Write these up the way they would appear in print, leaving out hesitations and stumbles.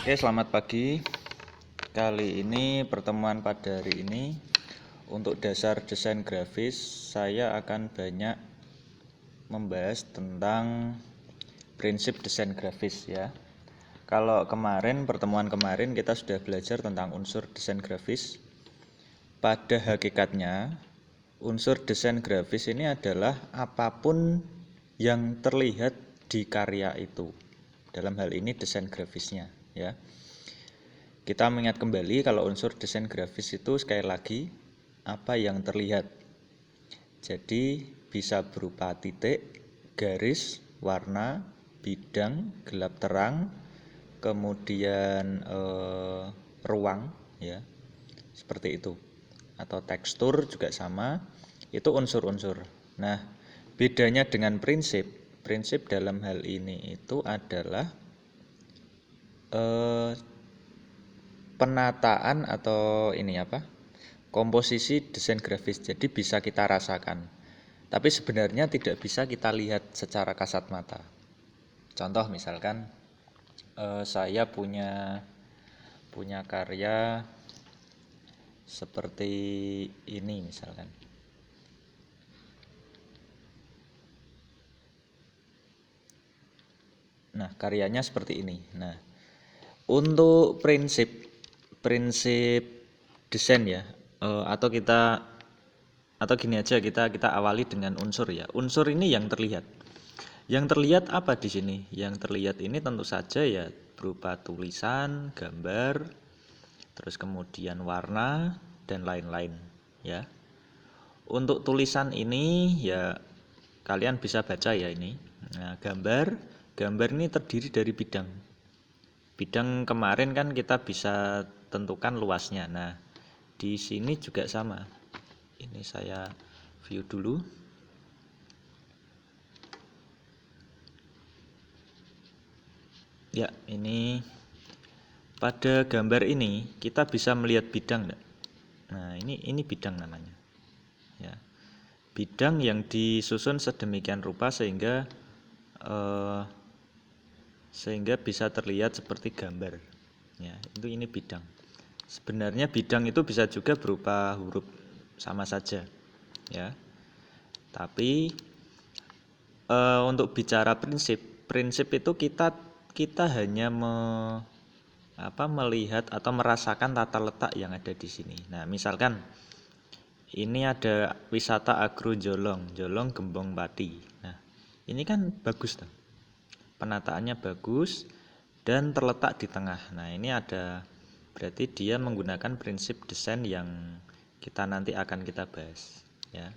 Oke, selamat pagi. Kali ini pertemuan pada hari ini untuk dasar desain grafis saya akan banyak membahas tentang prinsip desain grafis ya. Kalau pertemuan kemarin kita sudah belajar tentang unsur desain grafis. Pada hakikatnya, unsur desain grafis ini adalah apapun yang terlihat di karya itu. Dalam hal ini desain grafisnya ya. Kita mengingat kembali kalau unsur desain grafis itu sekali lagi apa yang terlihat. Jadi bisa berupa titik, garis, warna, bidang, gelap terang, kemudian ruang ya. Seperti itu. Atau tekstur juga sama, itu unsur-unsur. Nah, bedanya dengan prinsip dalam hal ini itu adalah penataan atau komposisi desain grafis. Jadi bisa kita rasakan, tapi sebenarnya tidak bisa kita lihat secara kasat mata. Contoh misalkan saya punya karya seperti ini misalkan. Nah, karyanya seperti ini. Nah, untuk prinsip desain ya, atau gini aja, kita awali dengan unsur ya. Unsur ini yang terlihat. Yang terlihat apa di sini? Yang terlihat ini tentu saja ya berupa tulisan, gambar, terus kemudian warna dan lain-lain ya. Untuk tulisan ini ya kalian bisa baca ya ini. Nah, gambar ini terdiri dari bidang. Bidang kemarin kan kita bisa tentukan luasnya. Nah, di sini juga sama. Ini saya view dulu. Ya, ini pada gambar ini kita bisa melihat bidang enggak? Nah, ini bidang namanya. Ya. Bidang yang disusun sedemikian rupa sehingga bisa terlihat seperti gambar. Ya, ini bidang. Sebenarnya bidang itu bisa juga berupa huruf, sama saja. Ya. Tapi untuk bicara prinsip itu kita hanya melihat atau merasakan tata letak yang ada di sini. Nah, misalkan ini ada wisata Agro Jolong Gembong Pati. Nah, ini kan bagus tuh. Penataannya bagus dan terletak di tengah. Nah, ini berarti dia menggunakan prinsip desain yang nanti akan kita bahas ya.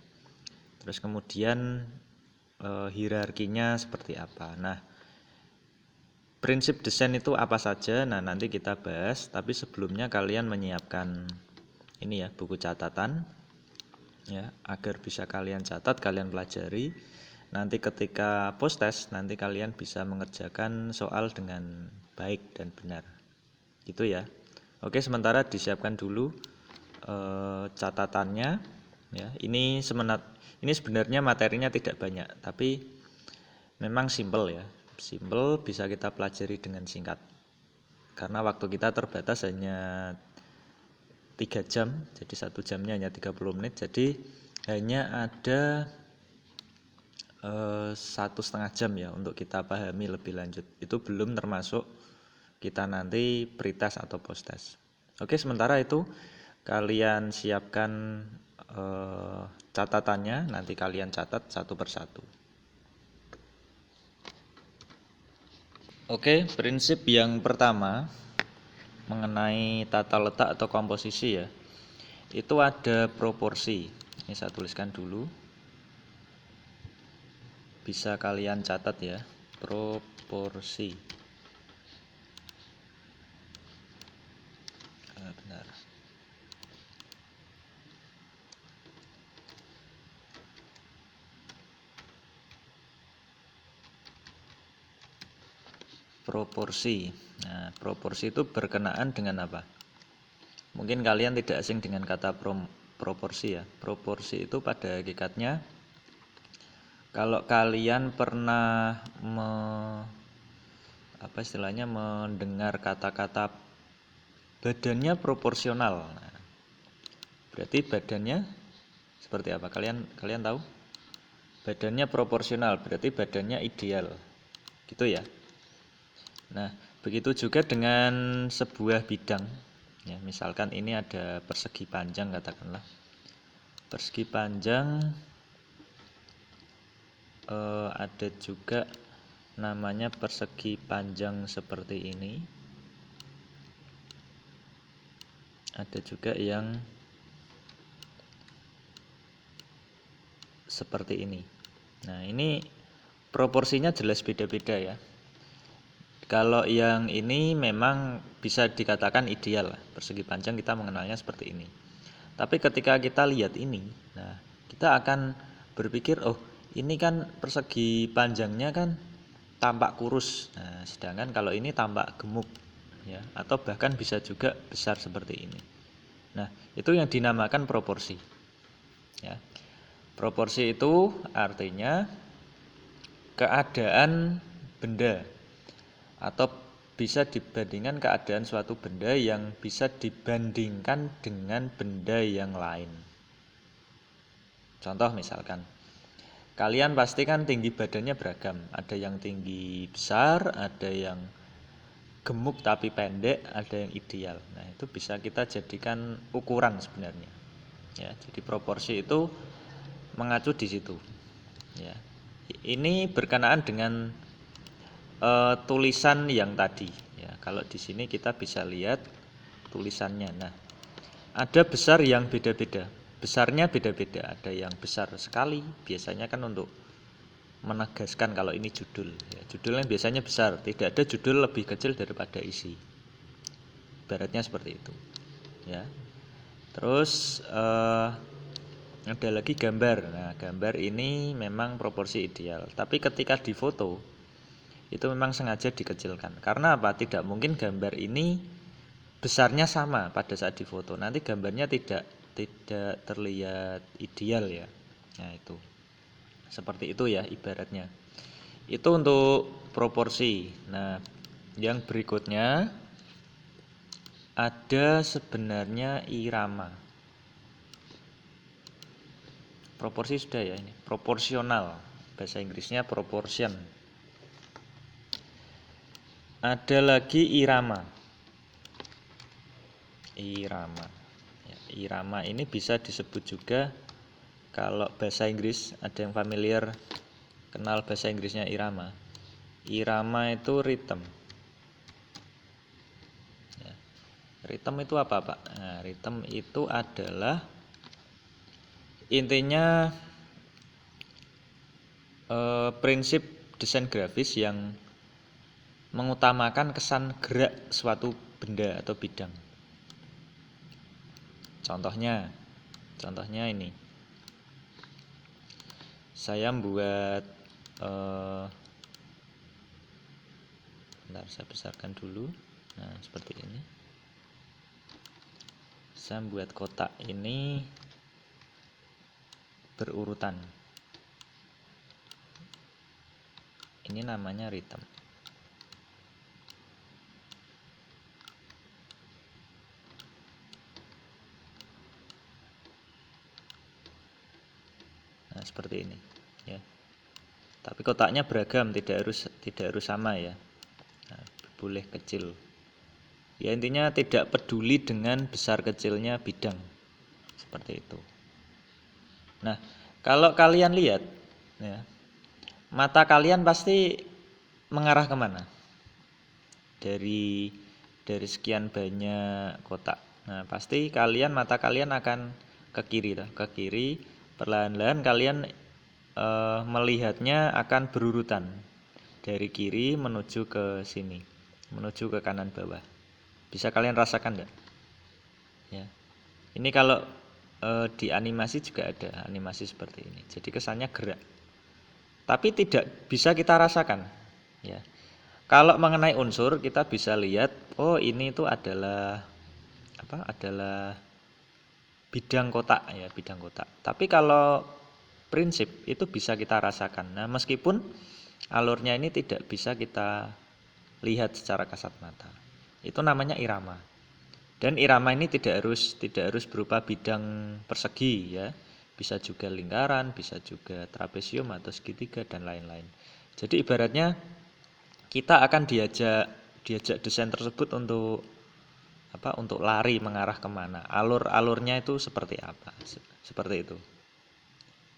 Terus kemudian hierarkinya seperti apa. Nah, prinsip desain itu apa saja? Nah, nanti kita bahas, tapi sebelumnya kalian menyiapkan ini ya, buku catatan ya, agar bisa kalian catat, kalian pelajari. Nanti ketika post test, nanti kalian bisa mengerjakan soal dengan baik dan benar. Gitu ya. Oke, sementara disiapkan dulu catatannya ya. Ini sebenarnya materinya tidak banyak, tapi memang simple ya. Simple, bisa kita pelajari dengan singkat. Karena waktu kita terbatas hanya 3 jam, jadi 1 jamnya hanya 30 menit. Jadi hanya ada 1,5 jam ya untuk kita pahami lebih lanjut. Itu belum termasuk kita nanti pretest atau post test. Oke, sementara itu kalian siapkan catatannya, nanti kalian catat satu persatu. Oke, prinsip yang pertama mengenai tata letak atau komposisi ya, itu ada proporsi. Ini saya tuliskan dulu. Bisa kalian catat ya, proporsi. Benar. Proporsi. Nah, proporsi itu berkenaan dengan apa? Mungkin kalian tidak asing dengan kata proporsi ya. Proporsi itu pada hakikatnya, kalau kalian pernah apa istilahnya, mendengar kata-kata badannya proporsional. Nah, berarti badannya seperti apa? Kalian tahu? Badannya proporsional, berarti badannya ideal. Gitu ya. Nah, begitu juga dengan sebuah bidang. Ya, misalkan ini ada persegi panjang katakanlah. Persegi panjang ada juga namanya persegi panjang seperti ini. Ada juga yang seperti ini. Nah, ini proporsinya jelas beda-beda ya. Kalau yang ini memang bisa dikatakan ideal. Persegi panjang kita mengenalnya seperti ini. Tapi ketika kita lihat ini, nah, kita akan berpikir, oh, ini kan persegi panjangnya kan tampak kurus. Nah, sedangkan kalau ini tampak gemuk ya, atau bahkan bisa juga besar seperti ini. Nah, itu yang dinamakan proporsi. Ya. Proporsi itu artinya keadaan benda atau bisa dibandingkan keadaan suatu benda yang bisa dibandingkan dengan benda yang lain. Contoh misalkan, kalian pasti kan tinggi badannya beragam. Ada yang tinggi besar, ada yang gemuk tapi pendek, ada yang ideal. Nah, itu bisa kita jadikan ukuran sebenarnya. Ya, jadi proporsi itu mengacu di situ. Ya. Ini berkenaan dengan tulisan yang tadi. Ya, kalau di sini kita bisa lihat tulisannya. Nah, ada besar yang beda-beda. Besarnya beda-beda. Ada yang besar sekali. Biasanya kan untuk menegaskan kalau ini judul. Ya, judulnya biasanya besar. Tidak ada judul lebih kecil daripada isi. Ibaratnya seperti itu. Ya. Terus ada lagi gambar. Nah, gambar ini memang proporsi ideal. Tapi ketika difoto itu memang sengaja dikecilkan. Karena apa? Tidak mungkin gambar ini besarnya sama pada saat difoto. Nanti gambarnya tidak terlihat ideal ya. Nah, itu. Seperti itu ya ibaratnya. Itu untuk proporsi. Nah, yang berikutnya ada sebenarnya irama. Proporsi sudah ya ini. Proporsional. Bahasa Inggrisnya proportion. Ada lagi irama. Irama. Ya, irama ini bisa disebut juga, kalau bahasa Inggris ada yang familiar kenal bahasa Inggrisnya irama. Irama itu rhythm. Ya. Rhythm itu apa, Pak? Nah, rhythm itu adalah intinya prinsip desain grafis yang mengutamakan kesan gerak suatu benda atau bidang. Contohnya ini. Saya membuat bentar, saya besarkan dulu. Nah, seperti ini. Saya membuat kotak ini berurutan. Ini namanya rhythm. Nah, seperti ini ya. Tapi kotaknya beragam, tidak harus sama ya. Nah, boleh kecil. Ya, intinya tidak peduli dengan besar kecilnya bidang. Seperti itu. Nah, kalau kalian lihat ya, mata kalian pasti mengarah kemana? Dari sekian banyak kotak. Nah, pasti mata kalian akan ke kiri, ke kiri. Perlahan-lahan kalian melihatnya akan berurutan dari kiri menuju ke sini, menuju ke kanan bawah. Bisa kalian rasakan enggak? Ya. Ini kalau di animasi juga ada animasi seperti ini. Jadi kesannya gerak. Tapi tidak bisa kita rasakan, ya. Kalau mengenai unsur kita bisa lihat, oh ini itu adalah apa? Adalah bidang kotak ya, bidang kotak. Tapi kalau prinsip itu bisa kita rasakan. Nah, meskipun alurnya ini tidak bisa kita lihat secara kasat mata. Itu namanya irama. Dan irama ini tidak harus berupa bidang persegi ya. Bisa juga lingkaran, bisa juga trapesium atau segitiga dan lain-lain. Jadi ibaratnya kita akan diajak desain tersebut untuk untuk lari mengarah kemana, alurnya itu seperti apa, seperti itu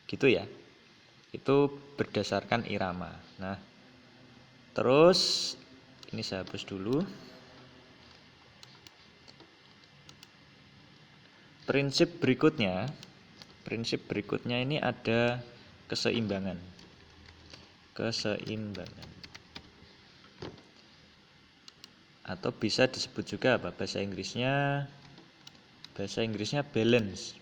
gitu ya. Itu berdasarkan irama. Nah terus ini saya hapus dulu. Prinsip berikutnya ini ada keseimbangan atau bisa disebut juga bahasa Inggrisnya balance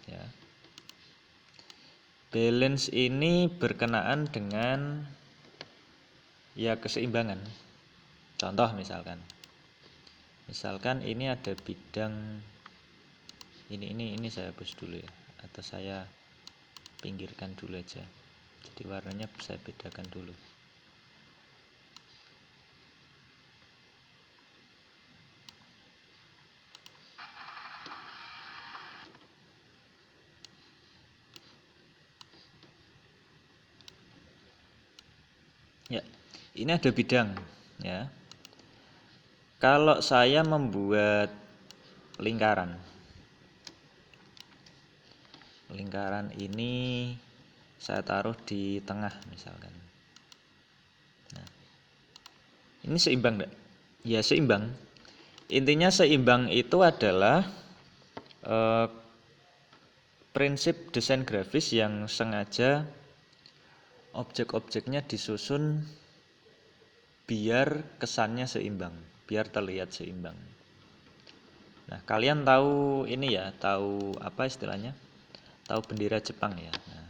ya. Balance ini berkenaan dengan ya keseimbangan. Contoh misalkan ini ada bidang ini saya hapus dulu ya, atau saya pinggirkan dulu aja. Jadi warnanya saya bedakan dulu. Ya, ini ada bidang ya. Kalau saya membuat lingkaran ini saya taruh di tengah misalkan. Nah, ini seimbang enggak? Ya seimbang. Intinya seimbang itu adalah prinsip desain grafis yang sengaja objek-objeknya disusun biar kesannya seimbang, biar terlihat seimbang. Nah, kalian tahu ini ya, tahu apa istilahnya? Tahu bendera Jepang ya. Nah,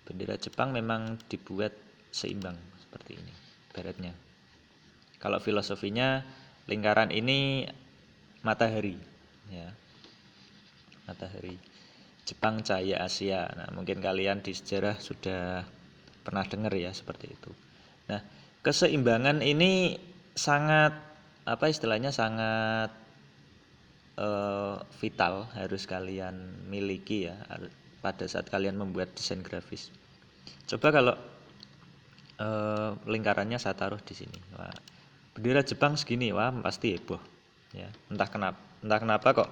bendera Jepang memang dibuat seimbang seperti ini, baratnya. Kalau filosofinya lingkaran ini matahari, ya. Matahari. Jepang cahaya Asia. Nah, mungkin kalian di sejarah sudah pernah dengar ya seperti itu. Nah, keseimbangan ini sangat sangat vital, harus kalian miliki ya pada saat kalian membuat desain grafis. Coba kalau lingkarannya saya taruh di sini, wah, bendera Jepang segini, wah pasti heboh ya. Entah kenapa kok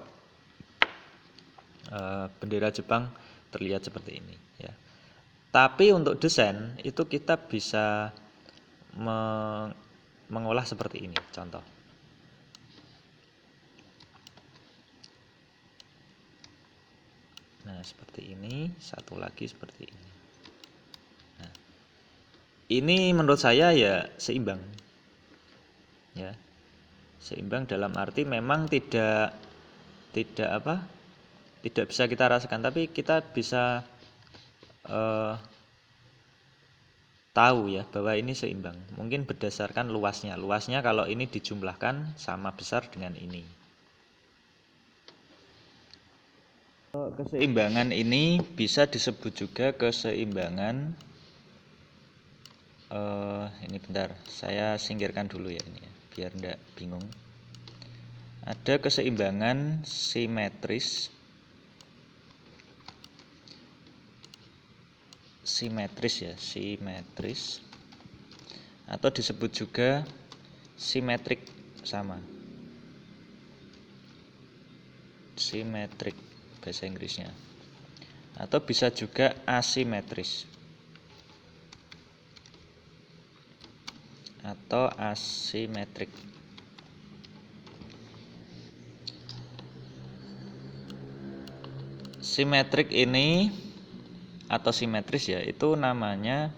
bendera Jepang terlihat seperti ini ya. Tapi untuk desain itu kita bisa mengolah seperti ini. Contoh. Nah, seperti ini, satu lagi seperti ini. Nah, ini menurut saya ya seimbang. Ya. Seimbang dalam arti memang tidak bisa kita rasakan, tapi kita bisa tahu ya bahwa ini seimbang. Mungkin berdasarkan luasnya. Luasnya kalau ini dijumlahkan sama besar dengan ini. Keseimbangan ini bisa disebut juga keseimbangan ini bentar, saya singkirkan dulu ya ini ya, biar enggak bingung. Ada keseimbangan simetris ya, simetris atau disebut juga simetrik, sama. Simetrik bahasa Inggrisnya. Atau bisa juga asimetris. Atau asimetrik. Simetrik ini atau simetris ya, itu namanya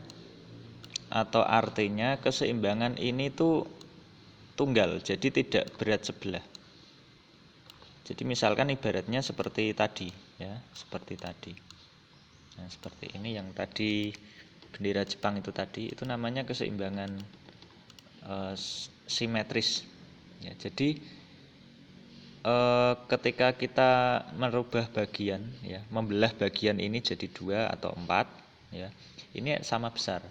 atau artinya keseimbangan ini tuh tunggal, jadi tidak berat sebelah. Jadi misalkan ibaratnya seperti tadi ya, seperti tadi. Nah, seperti ini yang tadi bendera Jepang itu tadi, itu namanya keseimbangan simetris. Ya, jadi ketika kita merubah bagian ya, membelah bagian ini jadi 2 atau 4 ya, ini sama besar.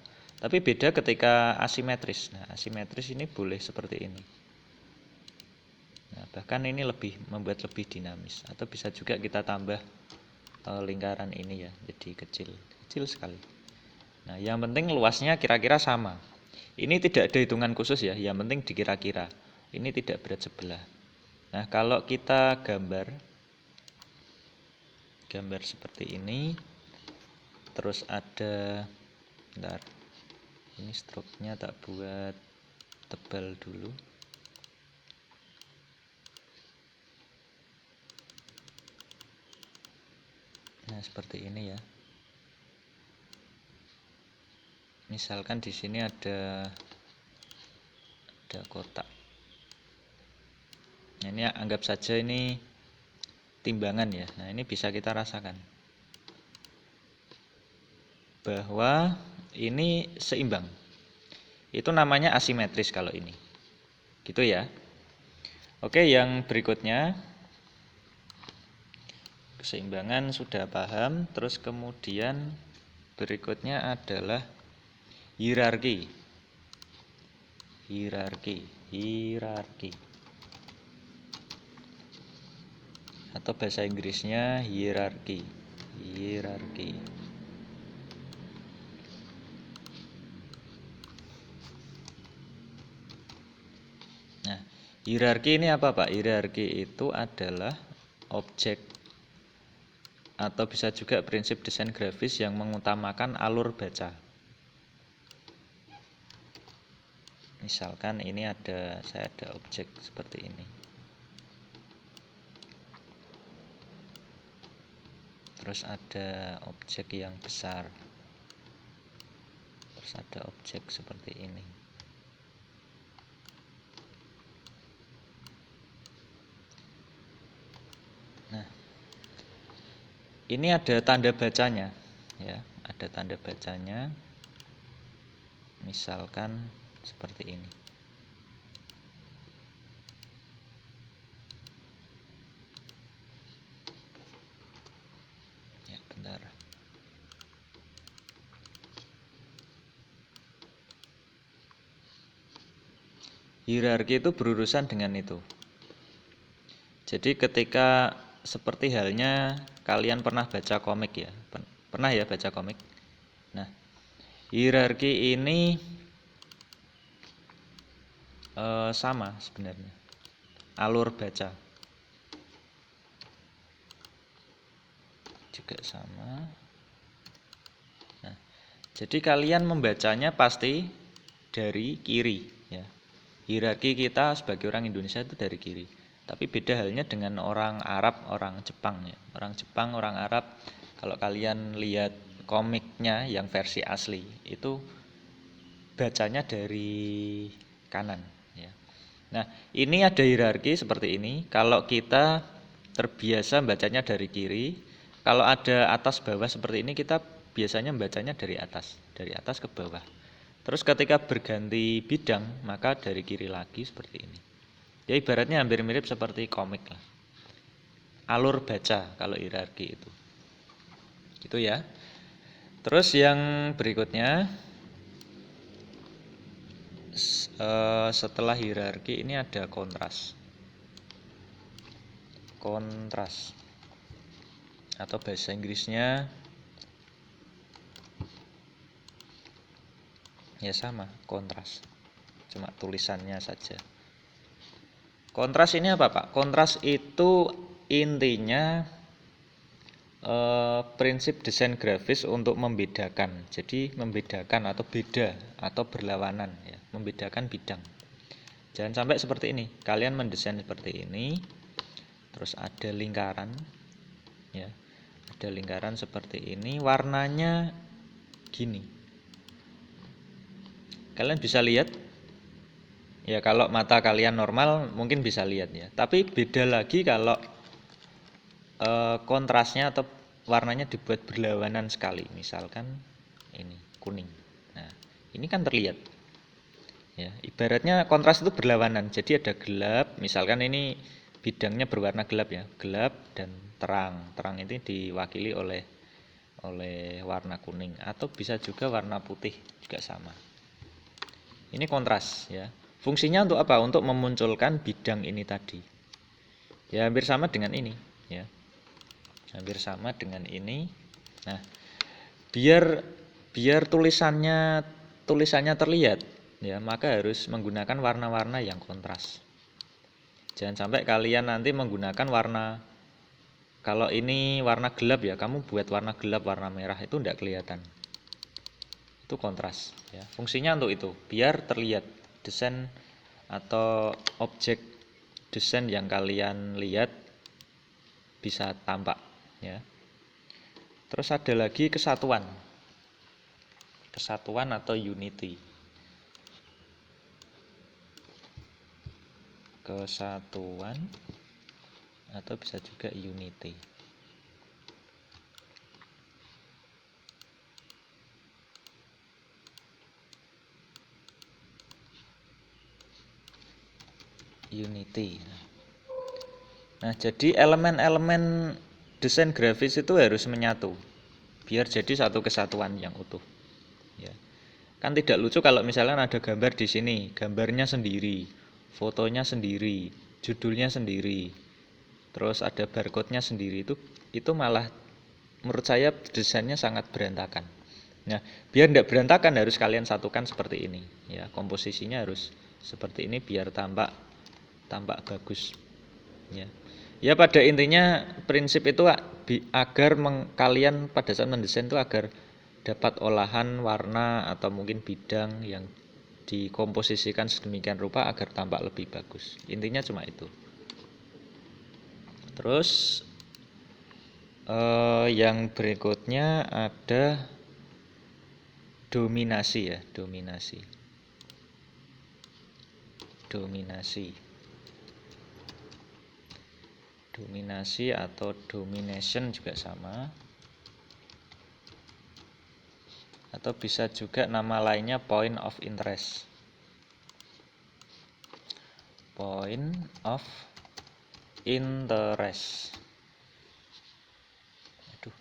Tapi beda ketika asimetris. Nah, asimetris ini boleh seperti ini. Nah, bahkan ini membuat lebih dinamis. Atau bisa juga kita tambah lingkaran ini ya, jadi kecil sekali. Nah, yang penting luasnya kira-kira sama. Ini tidak ada hitungan khusus ya, yang penting dikira-kira. Ini tidak berat sebelah. Nah, kalau kita gambar seperti ini, terus ada, bentar, ini stroke-nya tak buat tebal dulu. Nah, seperti ini ya. Misalkan di sini ada kotak. Nah, ini anggap saja ini timbangan ya. Nah, ini bisa kita rasakan bahwa ini seimbang. Itu namanya asimetris kalau ini. Gitu ya. Oke, yang berikutnya keseimbangan sudah paham, terus kemudian berikutnya adalah hierarki. Atau bahasa Inggrisnya hierarki. Nah, hierarki ini apa, Pak? Hierarki itu adalah objek atau bisa juga prinsip desain grafis yang mengutamakan alur baca. Misalkan ini saya ada objek seperti ini. Terus ada objek yang besar. Terus ada objek seperti ini. Nah, ini ada tanda bacanya ya, ada tanda bacanya. Misalkan seperti ini. Ya, bentar. Hierarki itu berurusan dengan itu. Jadi ketika seperti halnya kalian pernah baca komik ya, pernah ya baca komik. Nah, hierarki ini sama sebenarnya, alur baca juga sama. Nah, jadi kalian membacanya pasti dari kiri ya. Hierarki kita sebagai orang Indonesia itu dari kiri. Tapi beda halnya dengan orang Arab, orang Jepang ya. Orang Jepang, orang Arab, kalau kalian lihat komiknya yang versi asli, itu bacanya dari kanan ya. Nah, ini ada hierarki seperti ini. Kalau kita terbiasa bacanya dari kiri, kalau ada atas bawah seperti ini, kita biasanya bacanya dari atas ke bawah. Terus ketika berganti bidang, maka dari kiri lagi seperti ini. Ya ibaratnya hampir mirip seperti komik lah. Alur baca kalau hierarki itu. Gitu ya. Terus yang berikutnya, setelah hierarki ini ada kontras. Atau bahasa Inggrisnya ya sama, kontras. Cuma tulisannya saja. Kontras ini apa, Pak? Kontras itu intinya prinsip desain grafis untuk membedakan. Jadi membedakan atau beda atau berlawanan ya, membedakan bidang. Jangan sampai seperti ini. Kalian mendesain seperti ini, terus ada lingkaran ya. Ada lingkaran seperti ini, warnanya gini. Kalian bisa lihat ya, kalau mata kalian normal mungkin bisa lihat ya. Tapi beda lagi kalau kontrasnya atau warnanya dibuat berlawanan sekali. Misalkan ini kuning. Nah, ini kan terlihat. Ya, ibaratnya kontras itu berlawanan. Jadi ada gelap, misalkan ini bidangnya berwarna gelap ya, gelap dan terang. Terang ini diwakili oleh oleh warna kuning, atau bisa juga warna putih juga sama. Ini kontras ya. Fungsinya untuk apa? Untuk memunculkan bidang ini tadi. Ya hampir sama dengan ini ya. Hampir sama dengan ini. Nah, biar tulisannya terlihat ya, maka harus menggunakan warna-warna yang kontras. Jangan sampai kalian nanti menggunakan warna, kalau ini warna gelap ya, kamu buat warna gelap warna merah itu tidak kelihatan. Itu kontras ya. Fungsinya untuk itu, biar terlihat desain atau objek desain yang kalian lihat bisa tampak ya. Terus ada lagi kesatuan atau unity. Kesatuan atau bisa juga unity. Nah, jadi elemen-elemen desain grafis itu harus menyatu biar jadi satu kesatuan yang utuh. Ya. Kan tidak lucu kalau misalnya ada gambar di sini, gambarnya sendiri, fotonya sendiri, judulnya sendiri, terus ada barcode-nya sendiri, itu malah menurut saya desainnya sangat berantakan. Nah, biar tidak berantakan harus kalian satukan seperti ini. Ya, komposisinya harus seperti ini biar tampak bagus. Ya. Ya pada intinya prinsip itu agar kalian pada saat mendesain itu agar dapat olahan warna atau mungkin bidang yang dikomposisikan sedemikian rupa agar tampak lebih bagus. Intinya cuma itu. Terus yang berikutnya ada dominasi ya, dominasi. Dominasi atau domination juga sama. Atau bisa juga nama lainnya point of interest. Point of interest. Aduh.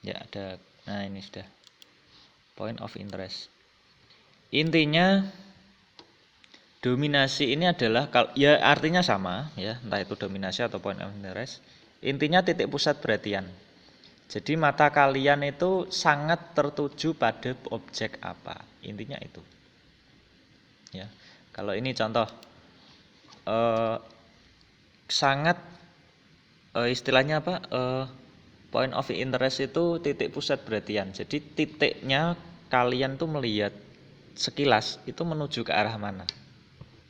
Ya ada. Nah, ini sudah. Point of interest. Intinya dominasi ini adalah, ya artinya sama ya, entah itu dominasi atau point of interest. Intinya titik pusat perhatian. Jadi mata kalian itu sangat tertuju pada objek apa. Intinya itu. Ya. Kalau ini contoh sangat istilahnya apa? Point of interest itu titik pusat perhatian. Jadi titiknya kalian tuh melihat sekilas itu menuju ke arah mana.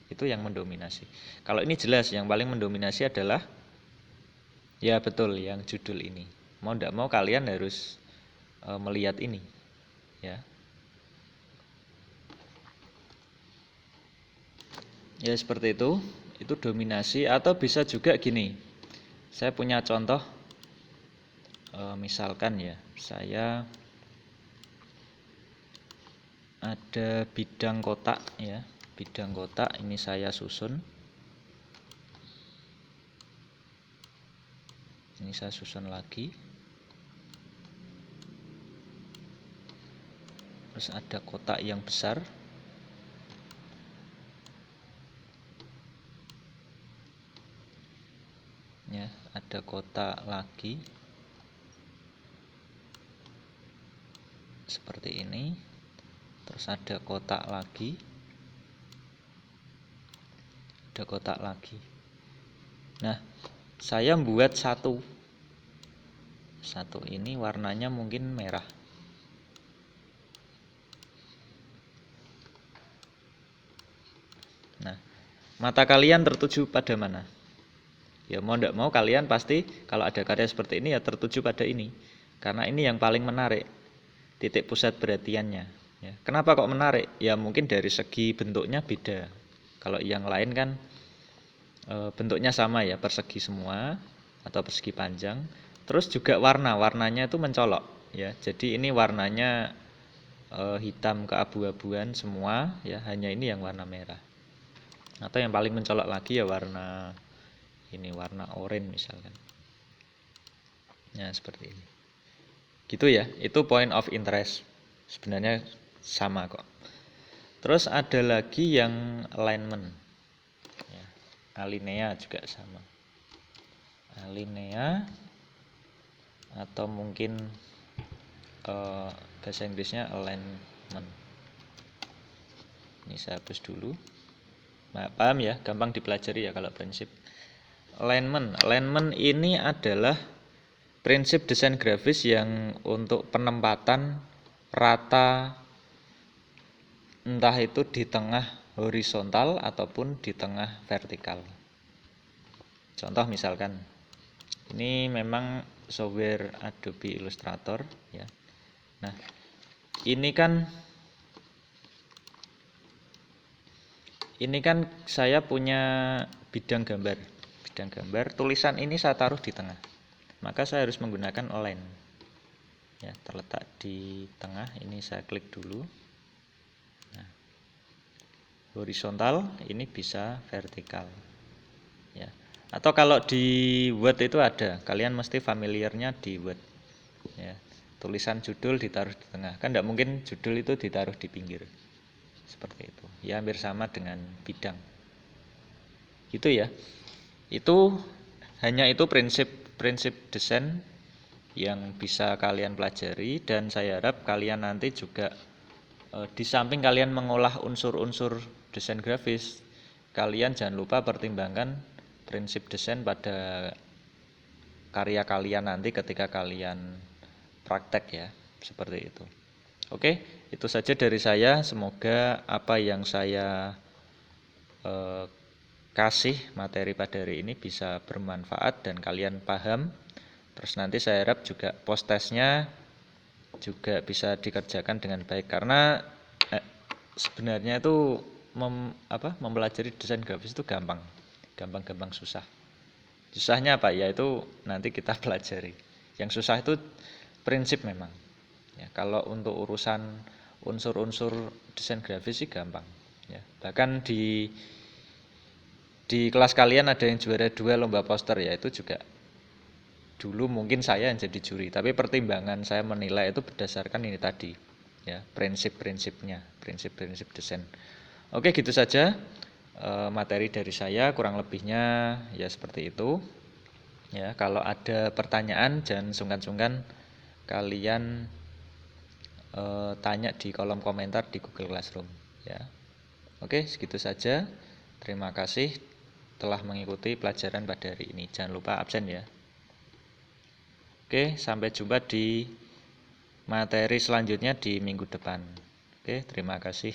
Itu yang mendominasi. Kalau ini jelas yang paling mendominasi adalah ya betul yang judul ini. Mau tidak mau kalian harus melihat ini ya. Ya seperti itu dominasi. Atau bisa juga gini, saya punya contoh misalkan ya, saya ada bidang kotak ya. Bidang kotak ini saya susun. Ini saya susun lagi. Terus ada kotak yang besar. Ya, ada kotak lagi. Seperti ini. Terus ada kotak lagi. Ada kotak lagi. Nah, saya membuat satu ini warnanya mungkin merah. Nah, mata kalian tertuju pada mana? Ya mau tidak mau kalian pasti kalau ada karya seperti ini ya tertuju pada ini. Karena ini yang paling menarik, titik pusat perhatiannya ya. Kenapa kok menarik? Ya mungkin dari segi bentuknya beda. Kalau yang lain kan bentuknya sama ya, persegi semua atau persegi panjang. Terus juga warnanya itu mencolok ya. Jadi ini warnanya hitam keabu-abuan semua ya, hanya ini yang warna merah. Atau yang paling mencolok lagi ya warna oranye misalkan. Ya seperti ini. Gitu ya, itu point of interest. Sebenarnya sama kok. Terus ada lagi yang alignment. Ya, alinea juga sama. Alinea atau mungkin bahasa Inggrisnya alignment. Ini saya hapus dulu. Nah, paham ya, gampang dipelajari ya kalau prinsip. Alignment ini adalah prinsip desain grafis yang untuk penempatan rata, entah itu di tengah horizontal ataupun di tengah vertikal. Contoh misalkan, ini memang software Adobe Illustrator ya. Nah, ini kan saya punya bidang gambar. Tulisan ini saya taruh di tengah. Maka saya harus menggunakan align. Ya, terletak di tengah. Ini saya klik dulu. Nah, horizontal, ini bisa vertikal. Ya. Atau kalau di Word itu ada, kalian mesti familiarnya di Word. Ya. Tulisan judul ditaruh di tengah. Kan tidak mungkin judul itu ditaruh di pinggir. Seperti itu. Ya, hampir sama dengan bidang. Gitu ya. Itu hanya itu prinsip desain yang bisa kalian pelajari, dan saya harap kalian nanti juga di samping kalian mengolah unsur-unsur desain grafis, kalian jangan lupa pertimbangkan prinsip desain pada karya kalian nanti ketika kalian praktek ya, seperti itu. Oke, itu saja dari saya. Semoga apa yang saya kasih materi pada hari ini bisa bermanfaat dan kalian paham. Terus nanti saya harap juga post testnya juga bisa dikerjakan dengan baik, karena sebenarnya itu mempelajari desain grafis itu gampang susah. Susahnya apa? Ya itu nanti kita pelajari. Yang susah itu prinsip memang. Ya, kalau untuk urusan unsur-unsur desain grafis sih gampang. Ya, bahkan di kelas kalian ada yang juara 2 lomba poster ya, itu juga dulu mungkin saya yang jadi juri, tapi pertimbangan saya menilai itu berdasarkan ini tadi ya, prinsip-prinsipnya, prinsip-prinsip desain. Oke, gitu saja materi dari saya, kurang lebihnya ya seperti itu ya. Kalau ada pertanyaan jangan sungkan-sungkan kalian tanya di kolom komentar di Google Classroom ya. Oke, segitu saja. Terima kasih telah mengikuti pelajaran pada hari ini. Jangan lupa absen ya. Oke, sampai jumpa di materi selanjutnya di minggu depan. Oke, terima kasih.